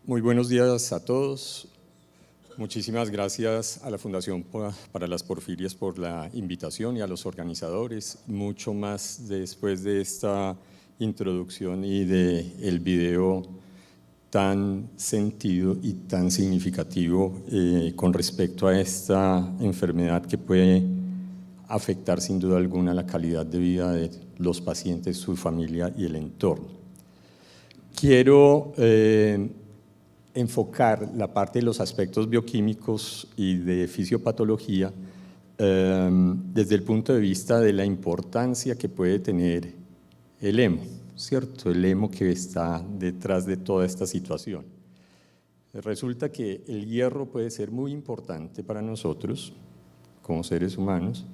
Muy buenos días a todos. Muchísimas gracias a la Fundación para las Porfirias por la invitación y a los organizadores. Mucho más después de esta introducción y del video tan sentido y tan significativo con respecto a esta enfermedad que puede afectar sin duda alguna la calidad de vida de los pacientes, su familia y el entorno. Quiero enfocar la parte de los aspectos bioquímicos y de fisiopatología desde el punto de vista de la importancia que puede tener el hemo, ¿cierto? El hemo que está detrás de toda esta situación. Resulta que el hierro puede ser muy importante para nosotros como seres humanos,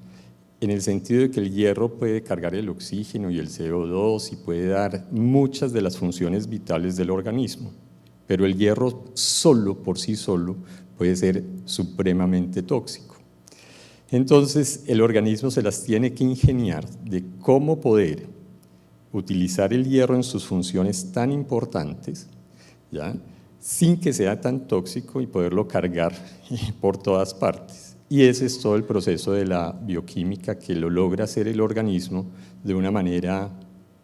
en el sentido de que el hierro puede cargar el oxígeno y el CO2 y puede dar muchas de las funciones vitales del organismo. Pero el hierro solo, por sí solo, puede ser supremamente tóxico. Entonces, el organismo se las tiene que ingeniar de cómo poder utilizar el hierro en sus funciones tan importantes, ¿ya?, sin que sea tan tóxico y poderlo cargar por todas partes. Y ese es todo el proceso de la bioquímica que lo logra hacer el organismo de una manera,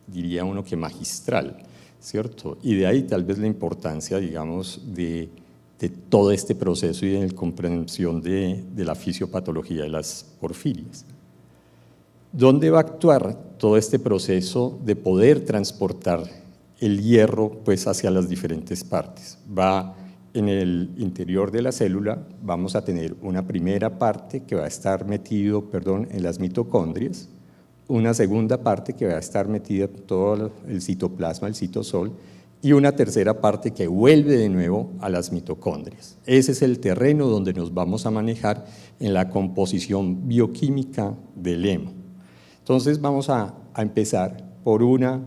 diría uno, que magistral, ¿cierto? Y de ahí tal vez la importancia, digamos, de todo este proceso y de la comprensión de la fisiopatología de las porfirias. ¿Dónde va a actuar todo este proceso de poder transportar el hierro pues, hacia las diferentes partes? Va en el interior de la célula, vamos a tener una primera parte que va a estar metido, en las mitocondrias, una segunda parte que va a estar metida en todo el citoplasma, el citosol, y una tercera parte que vuelve de nuevo a las mitocondrias. Ese es el terreno donde nos vamos a manejar en la composición bioquímica del hemo. Entonces vamos a empezar por una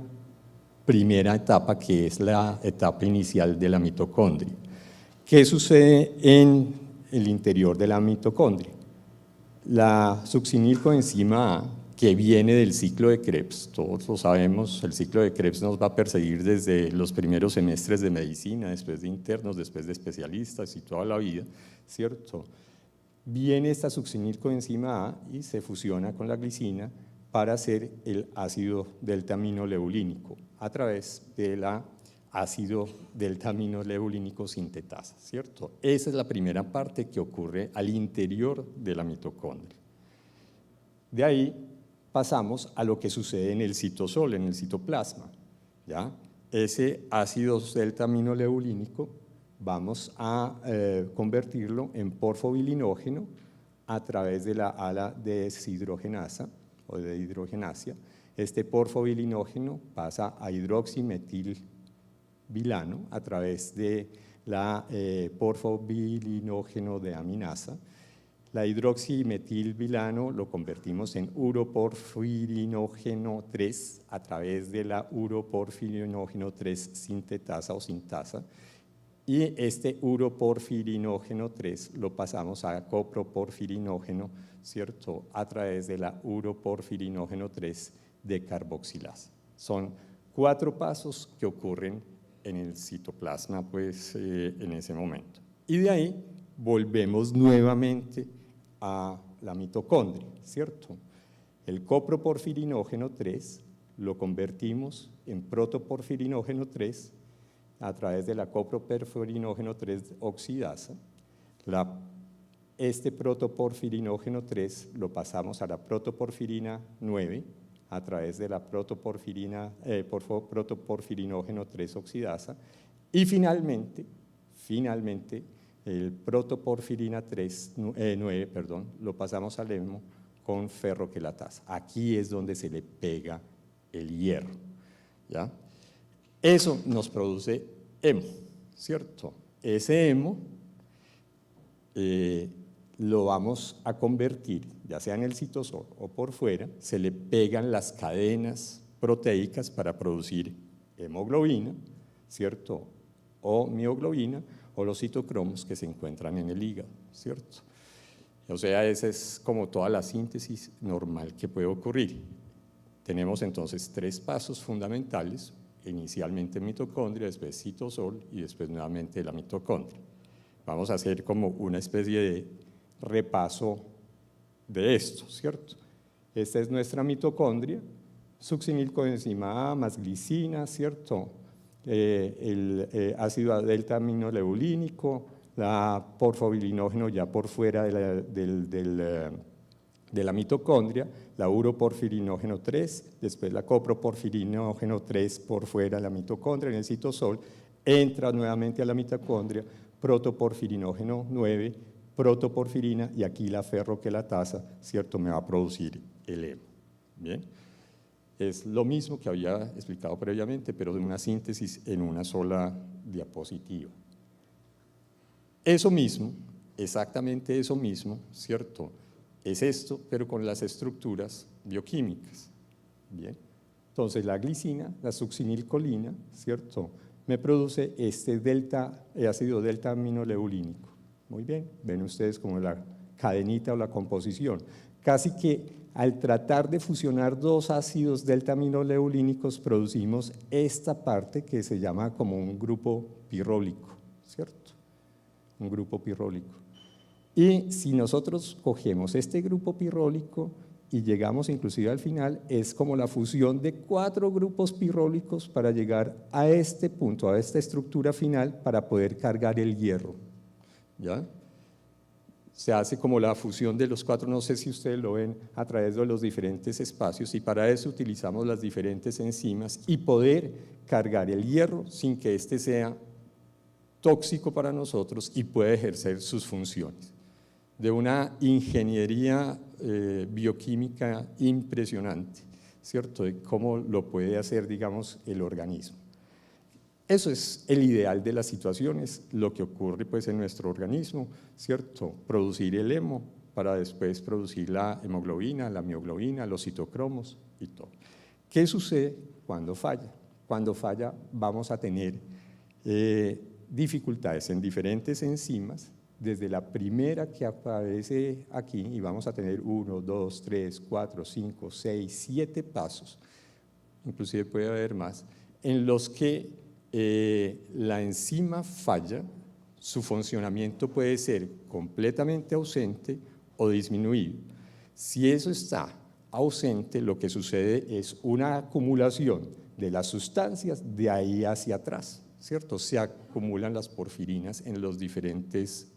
primera etapa que es la etapa inicial de la mitocondria. ¿Qué sucede en el interior de la mitocondria? La succinilcoenzima A, que viene del ciclo de Krebs, todos lo sabemos, el ciclo de Krebs nos va a perseguir desde los primeros semestres de medicina, después de internos, después de especialistas y toda la vida, ¿cierto? Viene esta succinilcoenzima A y se fusiona con la glicina para hacer el ácido delta-aminoleulínico a través de la ácido delta-aminoleulínico sintetasa, ¿cierto? Esa es la primera parte que ocurre al interior de la mitocondria. De ahí pasamos a lo que sucede en el citosol, en el citoplasma, ¿ya? Ese ácido delta-aminoleulínico vamos a convertirlo en porfobilinógeno a través de la ala deshidrogenasa o de hidrogenasia. Este porfobilinógeno pasa a hidroximetilbilano a través de la porfobilinógeno de aminasa. La hidroximetilbilano lo convertimos en uroporfirinógeno 3 a través de la uroporfirinógeno 3 sintetasa o sintasa. Y este uroporfirinógeno 3 lo pasamos a coproporfirinógeno, ¿cierto?, a través de la uroporfirinógeno 3 de carboxilasa. Son 4 pasos que ocurren en el citoplasma pues, en ese momento. Y de ahí volvemos nuevamente a la mitocondria, ¿cierto? El coproporfirinógeno 3 lo convertimos en protoporfirinógeno 3 a través de la coproporfirinógeno 3 oxidasa. Este protoporfirinógeno 3 lo pasamos a la protoporfirina 9 a través de la protoporfirinógeno 3 oxidasa y finalmente el protoporfirina 9 lo pasamos al hemo con ferroquelatasa. Aquí es donde se le pega el hierro, ¿ya? Eso nos produce hemo, ¿cierto? Ese hemo lo vamos a convertir, ya sea en el citosol o por fuera, se le pegan las cadenas proteicas para producir hemoglobina, ¿cierto?, o mioglobina, o los citocromos que se encuentran en el hígado, ¿cierto? O sea, esa es como toda la síntesis normal que puede ocurrir. Tenemos entonces 3 pasos fundamentales inicialmente en mitocondria, después citosol y después nuevamente la mitocondria. Vamos a hacer como una especie de repaso de esto, ¿cierto? Esta es nuestra mitocondria, succinilcoenzima A más glicina, ¿cierto? El ácido delta aminoleulínico, la porfobilinógeno ya por fuera de la mitocondria, la uroporfirinógeno 3, después la coproporfirinógeno 3 por fuera de la mitocondria en el citosol, entra nuevamente a la mitocondria, protoporfirinógeno 9, protoporfirina, y aquí la ferroquelatasa, ¿cierto?, me va a producir el hemo. Bien, es lo mismo que había explicado previamente, pero de una síntesis en una sola diapositiva. Eso mismo, exactamente eso mismo, ¿cierto?, es esto, pero con las estructuras bioquímicas. Bien, entonces la glicina, la succinilcolina, ¿cierto?, me produce este ácido delta aminoleulínico. Muy bien, ven ustedes como la cadenita o la composición. Casi que al tratar de fusionar dos ácidos delta aminoleulínicos producimos esta parte que se llama como un grupo pirrólico, ¿cierto? Un grupo pirrólico. Y si nosotros cogemos este grupo pirrólico y llegamos inclusive al final, es como la fusión de 4 grupos pirrólicos para llegar a este punto, a esta estructura final para poder cargar el hierro. ¿Ya? Se hace como la fusión de los 4, no sé si ustedes lo ven a través de los diferentes espacios, y para eso utilizamos las diferentes enzimas y poder cargar el hierro sin que éste sea tóxico para nosotros y pueda ejercer sus funciones. De una ingeniería bioquímica impresionante, ¿cierto?, de cómo lo puede hacer, digamos, el organismo. Eso es el ideal de las situaciones, lo que ocurre pues en nuestro organismo, ¿cierto? Producir el hemo para después producir la hemoglobina, la mioglobina, los citocromos y todo. ¿Qué sucede cuando falla? Cuando falla vamos a tener dificultades en diferentes enzimas, desde la primera que aparece aquí, y vamos a tener 1, 2, 3, 4, 5, 6, 7 pasos, inclusive puede haber más, en los que la enzima falla, su funcionamiento puede ser completamente ausente o disminuido. Si eso está ausente, lo que sucede es una acumulación de las sustancias de ahí hacia atrás, ¿cierto? Se acumulan las porfirinas en los diferentes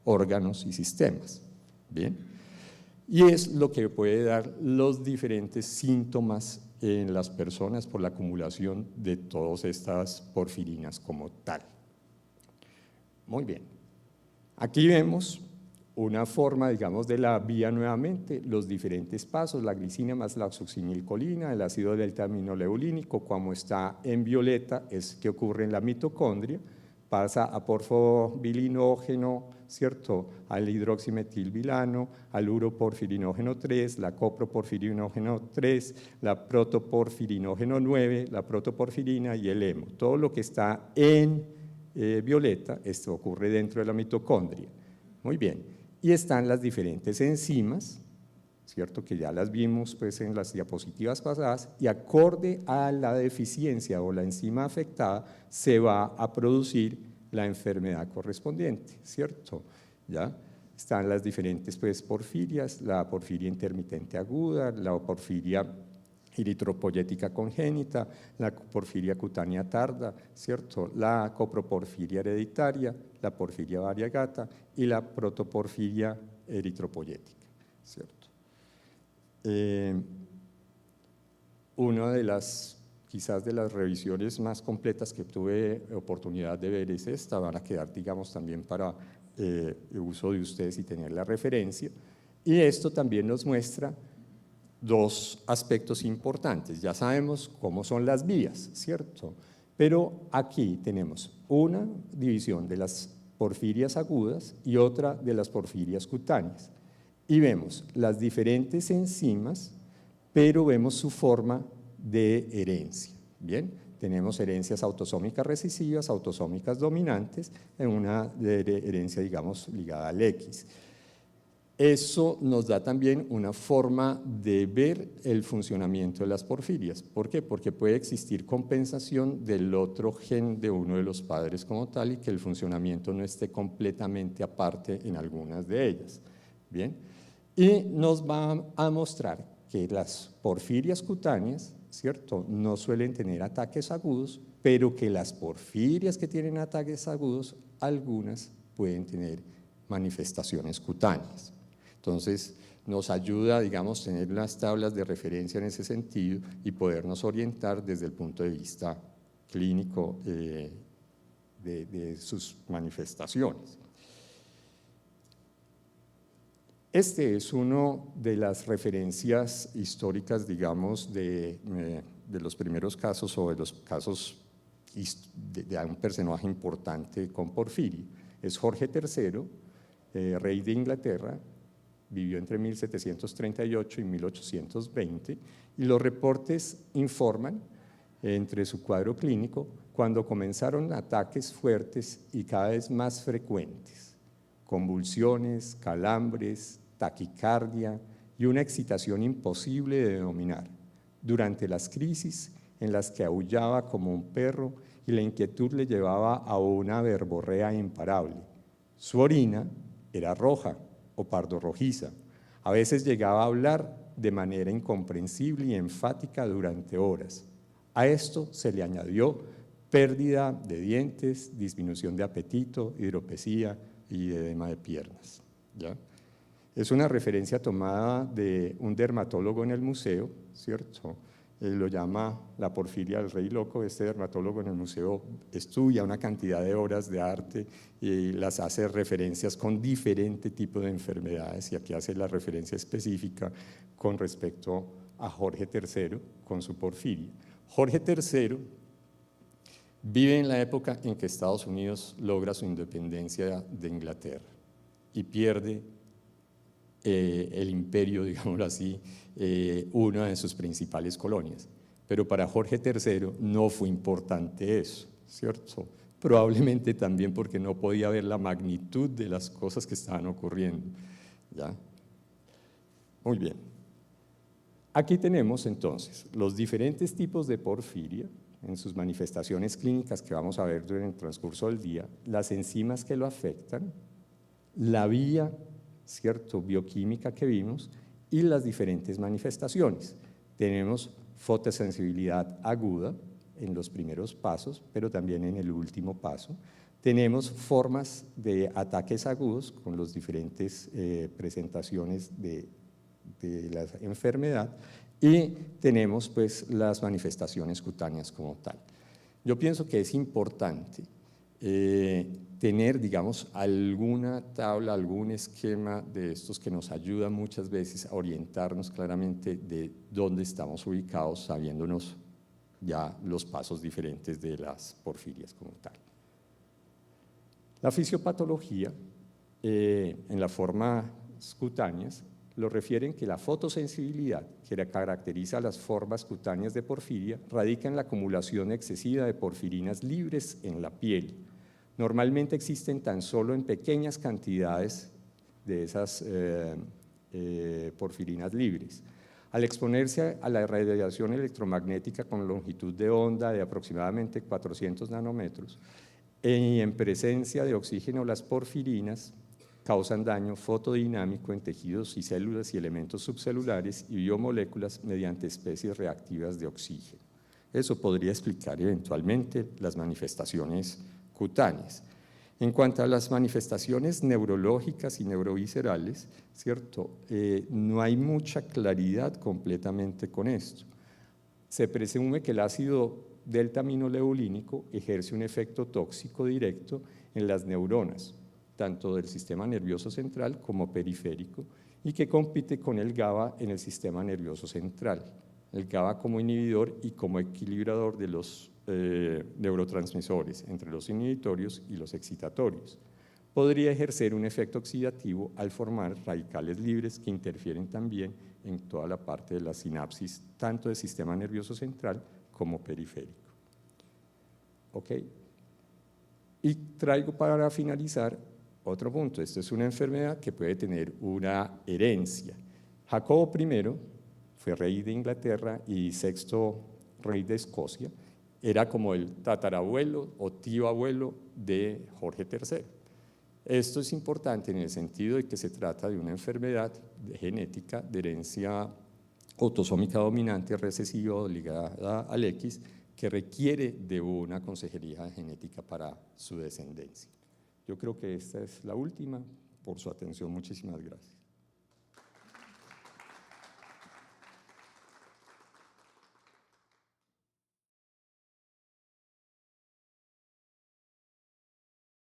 órganos y sistemas. Bien, y es lo que puede dar los diferentes síntomas en las personas por la acumulación de todas estas porfirinas como tal. Muy bien, aquí vemos una forma, digamos, de la vía nuevamente, los diferentes pasos, la glicina más la succinilcolina, el ácido delta aminoleulínico, como está en violeta, es que ocurre en la mitocondria, pasa a porfobilinógeno, ¿cierto?, al hidroximetilbilano, al uroporfirinógeno 3, la coproporfirinógeno 3, la protoporfirinógeno 9, la protoporfirina y el hemo. Todo lo que está en violeta, esto ocurre dentro de la mitocondria. Muy bien. Y están las diferentes enzimas, ¿cierto?, que ya las vimos pues, en las diapositivas pasadas, y acorde a la deficiencia o la enzima afectada se va a producir la enfermedad correspondiente, ¿cierto? ¿Ya? Están las diferentes pues, porfirias, la porfiria intermitente aguda, la porfiria eritropoyética congénita, la porfiria cutánea tarda, ¿cierto?, la coproporfiria hereditaria, la porfiria variegata y la protoporfiria eritropoyética, ¿cierto? Una de las, quizás de las revisiones más completas que tuve oportunidad de ver es esta, van a quedar, digamos, también para el uso de ustedes y tener la referencia, y esto también nos muestra dos aspectos importantes. Ya sabemos cómo son las vías, ¿cierto? Pero aquí tenemos una división de las porfirias agudas y otra de las porfirias cutáneas. Y vemos las diferentes enzimas, pero vemos su forma de herencia. Bien, tenemos herencias autosómicas recesivas, autosómicas dominantes, en una herencia, digamos, ligada al X. Eso nos da también una forma de ver el funcionamiento de las porfirias. ¿Por qué? Porque puede existir compensación del otro gen de uno de los padres como tal y que el funcionamiento no esté completamente aparte en algunas de ellas. Bien, y nos va a mostrar que las porfirias cutáneas, ¿cierto?, no suelen tener ataques agudos, pero que las porfirias que tienen ataques agudos, algunas pueden tener manifestaciones cutáneas. Entonces, nos ayuda, digamos, tener las tablas de referencia en ese sentido y podernos orientar desde el punto de vista clínico de sus manifestaciones. Este es uno de las referencias históricas, digamos, de los primeros casos o de los casos de un personaje importante con porfiria. Es Jorge III, rey de Inglaterra, vivió entre 1738 y 1820, y los reportes informan, entre su cuadro clínico, cuando comenzaron ataques fuertes y cada vez más frecuentes, convulsiones, calambres, taquicardia y una excitación imposible de dominar, durante las crisis en las que aullaba como un perro y la inquietud le llevaba a una verborrea imparable. Su orina era roja o pardo rojiza. A veces llegaba a hablar de manera incomprensible y enfática durante horas. A esto se le añadió pérdida de dientes, disminución de apetito, hidropesía y edema de piernas. ¿Ya? Es una referencia tomada de un dermatólogo en el museo, ¿cierto? Lo llama la porfiria del rey loco. Este dermatólogo en el museo estudia una cantidad de obras de arte y las hace referencias con diferente tipo de enfermedades, y aquí hace la referencia específica con respecto a Jorge III con su porfiria. Jorge III vive en la época en que Estados Unidos logra su independencia de Inglaterra y pierde el imperio, digámoslo así, una de sus principales colonias. Pero para Jorge III no fue importante eso, ¿cierto? Probablemente también porque no podía ver la magnitud de las cosas que estaban ocurriendo, ¿ya? Muy bien. Aquí tenemos entonces los diferentes tipos de porfiria en sus manifestaciones clínicas que vamos a ver durante el transcurso del día, las enzimas que lo afectan, la vía, ¿cierto?, bioquímica que vimos y las diferentes manifestaciones. Tenemos fotosensibilidad aguda en los primeros pasos, pero también en el último paso. Tenemos formas de ataques agudos con las diferentes presentaciones de la enfermedad, y tenemos pues las manifestaciones cutáneas como tal. Yo pienso que es importante tener, digamos, alguna tabla, algún esquema de estos que nos ayuda muchas veces a orientarnos claramente de dónde estamos ubicados, sabiéndonos ya los pasos diferentes de las porfirias como tal. La fisiopatología, en las formas cutáneas, lo refieren que la fotosensibilidad que caracteriza las formas cutáneas de porfiria radica en la acumulación excesiva de porfirinas libres en la piel. Normalmente existen tan solo en pequeñas cantidades de esas porfirinas libres. Al exponerse a la radiación electromagnética con longitud de onda de aproximadamente 400 nanómetros y en presencia de oxígeno, las porfirinas causan daño fotodinámico en tejidos y células y elementos subcelulares y biomoléculas mediante especies reactivas de oxígeno. Eso podría explicar eventualmente las manifestaciones cutáneas. En cuanto a las manifestaciones neurológicas y neuroviscerales, ¿cierto? No hay mucha claridad completamente con esto. Se presume que el ácido delta-aminoleulínico ejerce un efecto tóxico directo en las neuronas, tanto del sistema nervioso central como periférico, y que compite con el GABA en el sistema nervioso central. El GABA como inhibidor y como equilibrador de los neurotransmisores entre los inhibitorios y los excitatorios. Podría ejercer un efecto oxidativo al formar radicales libres que interfieren también en toda la parte de la sinapsis, tanto del sistema nervioso central como periférico. ¿Ok? Y traigo para finalizar Otro punto, esto es una enfermedad que puede tener una herencia. Jacobo I fue rey de Inglaterra y sexto rey de Escocia, era como el tatarabuelo o tío abuelo de Jorge III. Esto es importante en el sentido de que se trata de una enfermedad genética de herencia autosómica dominante recesiva ligada al X, que requiere de una consejería genética para su descendencia. Yo creo que esta es la última. Por su atención, muchísimas gracias.